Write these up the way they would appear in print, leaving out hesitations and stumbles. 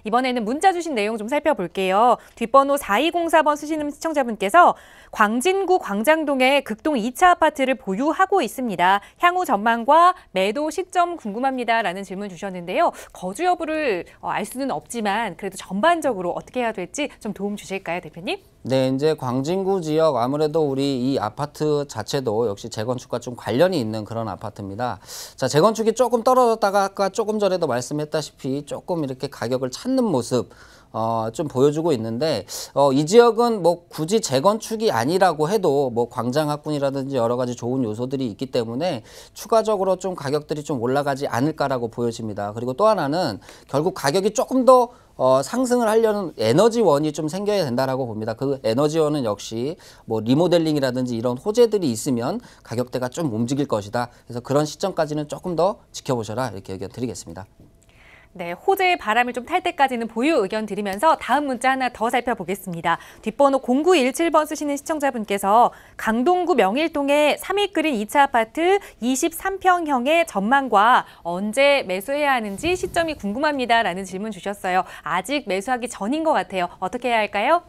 이번에는 문자 주신 내용 좀 살펴볼게요. 뒷번호 4204번 쓰시는 시청자분께서 광진구 광장동에 극동 2차 아파트를 보유하고 있습니다. 향후 전망과 매도 시점 궁금합니다라는 질문 주셨는데요. 거주 여부를 알 수는 없지만 그래도 전반적으로 어떻게 해야 될지 좀 도움 주실까요, 대표님? 네, 이제 광진구 지역 아무래도 우리 이 아파트 자체도 역시 재건축과 좀 관련이 있는 그런 아파트입니다. 자, 재건축이 조금 떨어졌다가 아까 조금 전에도 말씀했다시피 조금 이렇게 가격을 찾는 모습 좀 보여주고 있는데 이 지역은 뭐 굳이 재건축이 아니라고 해도 뭐 광장학군이라든지 여러 가지 좋은 요소들이 있기 때문에 추가적으로 좀 가격들이 좀 올라가지 않을까라고 보여집니다. 그리고 또 하나는 결국 가격이 조금 더 상승을 하려는 에너지원이 좀 생겨야 된다라고 봅니다. 그 에너지원은 역시 뭐 리모델링이라든지 이런 호재들이 있으면 가격대가 좀 움직일 것이다. 그래서 그런 시점까지는 조금 더 지켜보셔라 이렇게 의견 드리겠습니다. 네, 호재의 바람을 좀 탈 때까지는 보유 의견 드리면서 다음 문자 하나 더 살펴보겠습니다. 뒷번호 0917번 쓰시는 시청자분께서 강동구 명일동에 3일 끓인 2차 아파트 23평형의 전망과 언제 매수해야 하는지 시점이 궁금합니다라는 질문 주셨어요. 아직 매수하기 전인 것 같아요. 어떻게 해야 할까요?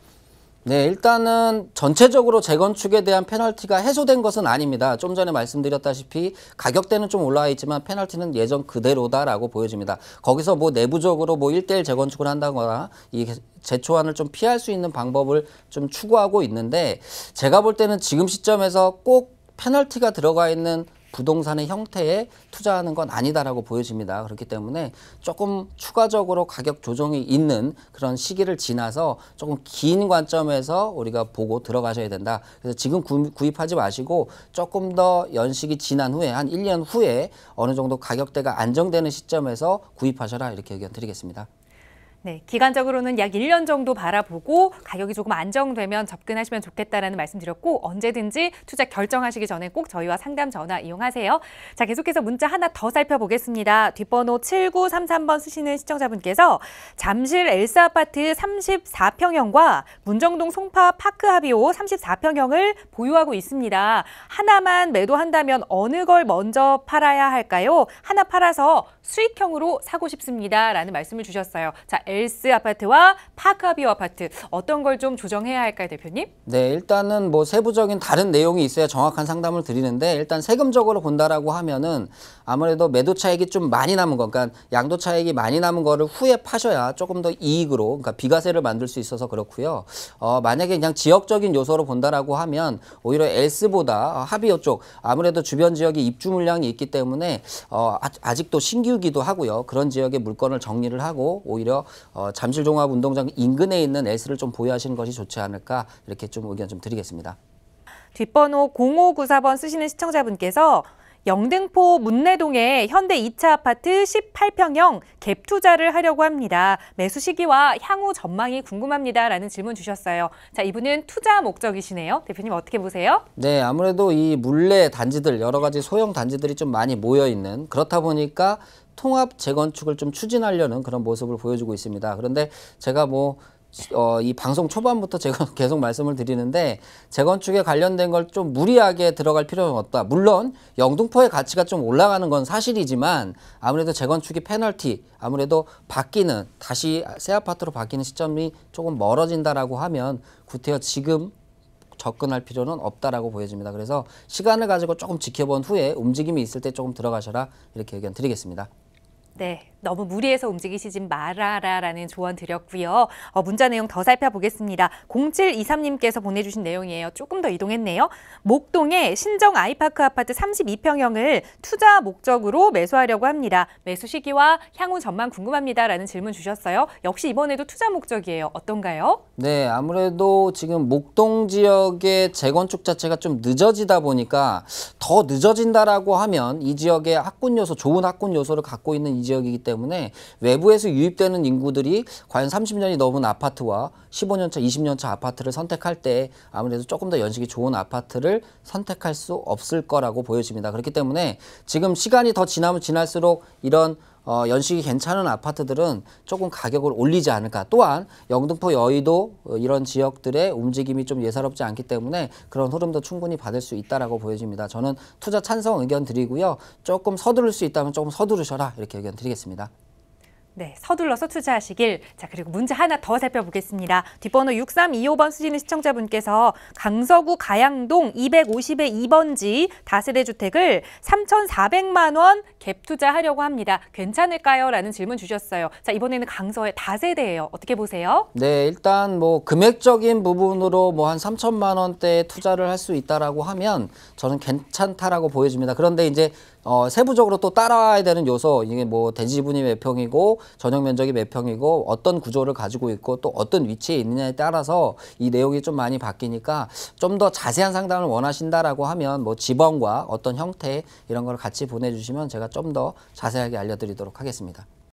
네, 일단은 전체적으로 재건축에 대한 페널티가 해소된 것은 아닙니다. 좀 전에 말씀드렸다시피 가격대는 좀 올라와 있지만 페널티는 예전 그대로다라고 보여집니다. 거기서 뭐 내부적으로 뭐 1:1 재건축을 한다거나 이 재초안을 좀 피할 수 있는 방법을 좀 추구하고 있는데 제가 볼 때는 지금 시점에서 꼭 페널티가 들어가 있는 부동산의 형태에 투자하는 건 아니다라고 보여집니다. 그렇기 때문에 조금 추가적으로 가격 조정이 있는 그런 시기를 지나서 조금 긴 관점에서 우리가 보고 들어가셔야 된다. 그래서 지금 구입하지 마시고 조금 더 연식이 지난 후에 한 1년 후에 어느 정도 가격대가 안정되는 시점에서 구입하셔라 이렇게 의견 드리겠습니다. 네, 기간적으로는 약 1년 정도 바라보고 가격이 조금 안정되면 접근하시면 좋겠다라는 말씀 드렸고 언제든지 투자 결정하시기 전에 꼭 저희와 상담 전화 이용하세요. 자, 계속해서 문자 하나 더 살펴보겠습니다. 뒷번호 7933번 쓰시는 시청자분께서 잠실 엘스 아파트 34평형과 문정동 송파 파크 하비오 34평형을 보유하고 있습니다. 하나만 매도한다면 어느 걸 먼저 팔아야 할까요? 하나 팔아서 수익형으로 사고 싶습니다. 라는 말씀을 주셨어요. 자, 엘스 아파트와 파크하비오 아파트 어떤 걸 좀 조정해야 할까요, 대표님? 네, 일단은 뭐 세부적인 다른 내용이 있어야 정확한 상담을 드리는데 일단 세금적으로 본다라고 하면은 아무래도 매도 차익이 좀 많이 남은 거, 그러니까 양도 차익이 많이 남은 거를 후에 파셔야 조금 더 이익으로, 그러니까 비과세를 만들 수 있어서 그렇고요. 만약에 그냥 지역적인 요소로 본다라고 하면 오히려 엘스보다 하비오 쪽 아무래도 주변 지역에 입주 물량이 있기 때문에 아직도 신규기도 하고요. 그런 지역의 물건을 정리를 하고 오히려 잠실종합운동장 인근에 있는 엘스를 좀 보유하시는 것이 좋지 않을까 이렇게 좀 의견 좀 드리겠습니다. 뒷번호 0594번 쓰시는 시청자분께서 영등포 문내동에 현대 2차 아파트 18평형 갭 투자를 하려고 합니다. 매수 시기와 향후 전망이 궁금합니다라는 질문 주셨어요. 자, 이분은 투자 목적이시네요. 대표님 어떻게 보세요? 네, 아무래도 이 물내 단지들 여러 가지 소형 단지들이 좀 많이 모여 있는 그렇다 보니까 통합 재건축을 좀 추진하려는 그런 모습을 보여주고 있습니다. 그런데 제가 이 방송 초반부터 제가 계속 말씀을 드리는데 재건축에 관련된 걸 좀 무리하게 들어갈 필요는 없다. 물론 영등포의 가치가 좀 올라가는 건 사실이지만 아무래도 재건축이 페널티, 아무래도 바뀌는 다시 새 아파트로 바뀌는 시점이 조금 멀어진다라고 하면 구태여 지금 접근할 필요는 없다라고 보여집니다. 그래서 시간을 가지고 조금 지켜본 후에 움직임이 있을 때 조금 들어가셔라 이렇게 의견 드리겠습니다. 네, 너무 무리해서 움직이시지 말아라라는 조언 드렸고요. 문자 내용 더 살펴보겠습니다. 0723님께서 보내주신 내용이에요. 조금 더 이동했네요. 목동의 신정 아이파크 아파트 32평형을 투자 목적으로 매수하려고 합니다. 매수 시기와 향후 전망 궁금합니다라는 질문 주셨어요. 역시 이번에도 투자 목적이에요. 어떤가요? 네, 아무래도 지금 목동 지역의 재건축 자체가 좀 늦어지다 보니까 더 늦어진다라고 하면 이 지역의 학군 요소, 좋은 학군 요소를 갖고 있는 이 지역이기 때문에 외부에서 유입되는 인구들이 과연 30년이 넘은 아파트와 15년 차, 20년 차 아파트를 선택할 때 아무래도 조금 더 연식이 좋은 아파트를 선택할 수 없을 거라고 보여집니다. 그렇기 때문에 지금 시간이 더 지나면 지날수록 이런 연식이 괜찮은 아파트들은 조금 가격을 올리지 않을까. 또한 영등포, 여의도 이런 지역들의 움직임이 좀 예사롭지 않기 때문에 그런 흐름도 충분히 받을 수 있다라고 보여집니다. 저는 투자 찬성 의견 드리고요. 조금 서두를 수 있다면 조금 서두르셔라 이렇게 의견 드리겠습니다. 네, 서둘러서 투자하시길. 자, 그리고 문제 하나 더 살펴보겠습니다. 뒷번호 6325번 쓰시는 시청자분께서 강서구 가양동 250의 2번지 다세대 주택을 3,400만 원 갭 투자하려고 합니다. 괜찮을까요? 라는 질문 주셨어요. 자, 이번에는 강서의 다세대예요. 어떻게 보세요? 네, 일단 뭐 금액적인 부분으로 뭐 한 3천만 원대 투자를 할 수 있다라고 하면 저는 괜찮다라고 보여집니다. 그런데 이제 세부적으로 또 따라와야 되는 요소, 이게 뭐 대지 지분이 몇 평이고 전용 면적이 몇 평이고 어떤 구조를 가지고 있고 또 어떤 위치에 있느냐에 따라서 이 내용이 좀 많이 바뀌니까 좀 더 자세한 상담을 원하신다라고 하면 뭐 지번과 어떤 형태 이런 걸 같이 보내주시면 제가 좀 더 자세하게 알려드리도록 하겠습니다.